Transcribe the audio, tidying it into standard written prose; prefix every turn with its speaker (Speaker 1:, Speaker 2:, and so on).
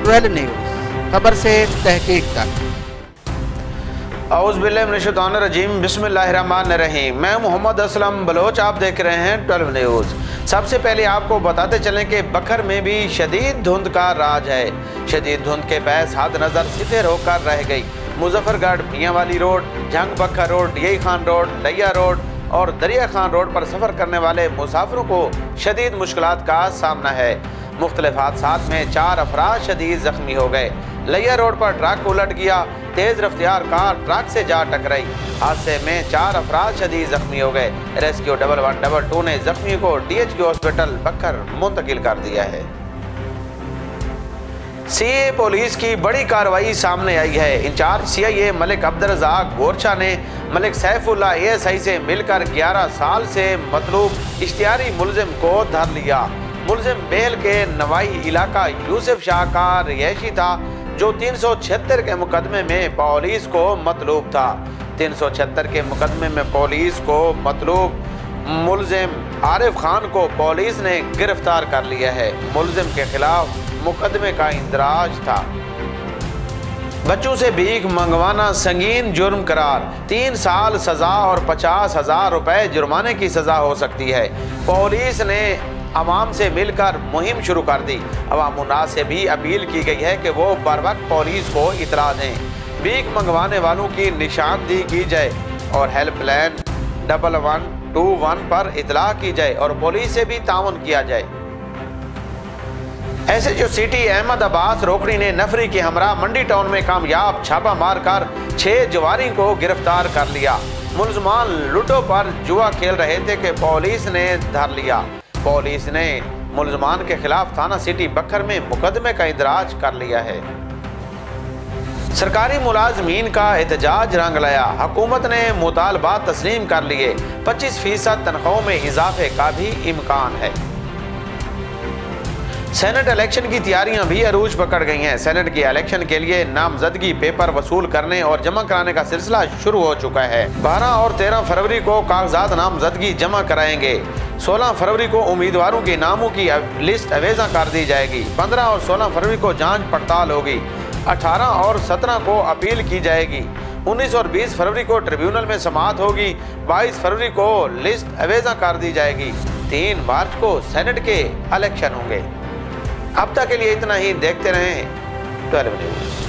Speaker 1: 12 news, खबर से तहकीक तक।
Speaker 2: औज़ बिल्लाहि मिनश शैतानिर रजीम, बिस्मिल्लाहिर्रहमानिर्रहीम। मैं मोहम्मद असलम बलोच, आप देख रहे हैं 12 न्यूज़। सबसे पहले आपको बताते चलें कि बखर में भी शदीद धुंध का राज है। शदीद धुंध के बायस हद नज़र सिफर होकर रह गई। मुजफ्फरगढ़ मियांवाली रोड, जंग बखर रोड, यही खान रोड, लिया रोड और दरिया खान रोड पर सफ़र करने वाले मुसाफिरों को शदीद मुश्किलात का सामना है। मुख्तलिफ हादसात में 4 अफराद शदीद जख्मी हो गए। लिया रोड पर ट्रक उलट गया। तेज रफ्तार कार ट्रक से जा टकराई। हादसे में 4 अफराद शदीद जख्मी हो गए। रेस्क्यू 1112 ने जख्मी को DHQ हॉस्पिटल बखर मुंतकिल कर दिया है। CA पुलिस की बड़ी कार्रवाई सामने आई है। इंचार्ज CIA मलिक अब्दुर्रज़ाक गोरछा ने मलिक सैफुल्लाह ASI से मिलकर 11 साल से मतलूब इश्तियारी मुलजिम को धर लिया। मुलजिम बेल के नवाई इलाका यूसुफ शाह का रिहायशी था, जो 376 के मुकदमे में पुलिस को मतलूब था। 376 के मुकदमे में पुलिस को मतलूब मुलजिम आरिफ खान को पुलिस ने गिरफ्तार कर लिया है। मुलजिम के खिलाफ मुकदमे का इंदराज था। बच्चों से भीख मंगवाना संगीन जुर्म करार, 3 साल सजा और 50,000 रुपए जुर्माने की सजा हो सकती है। पुलिस ने अवाम से मिलकर मुहिम शुरू कर दी। अवाम उन्नास से भी अपील की गई है कि वो बर वक्त पुलिस को इतला दें। भीख मंगवाने वालों की निशानदेही की जाए और हेल्पलाइन 1121 पर इतला की जाए और पुलिस से भी ताउन किया जाए। SHO सिटी अहमद अब्बास रोकड़ी ने नफरी के हमरा मंडी टाउन में कामयाब छापा मारकर 6 जवारी को गिरफ्तार कर लिया। मुलजमान लूडो पर जुआ खेल रहे थे कि पुलिस ने धर लिया। पुलिस ने मुलजमान के खिलाफ थाना सिटी बखर में मुकदमे का इंदराज कर लिया है। सरकारी मुलाजमीन का एहतजाज रंग लाया। हुकूमत ने मुतालबात तस्लीम कर लिए। 25% तनख्वाहों में इजाफे का भी इम्कान है। सेनेट इलेक्शन की तैयारियां भी अरूज पकड़ गई हैं। सेनेट की इलेक्शन के लिए नामजदगी पेपर वसूल करने और जमा कराने का सिलसिला शुरू हो चुका है। 12 और 13 फरवरी को कागजात नामजदगी जमा कराएंगे। 16 फरवरी को उम्मीदवारों के नामों की लिस्ट अवेजा कर दी जाएगी। 15 और 16 फरवरी को जांच पड़ताल होगी। 18 और 17 को अपील की जाएगी। 19 और 20 फरवरी को ट्रिब्यूनल में समाअत होगी। 22 फरवरी को लिस्ट अवेजा कर दी जाएगी। 3 मार्च को सेनेट के इलेक्शन होंगे। अब तक के लिए इतना ही। देखते रहें 12 न्यूज़।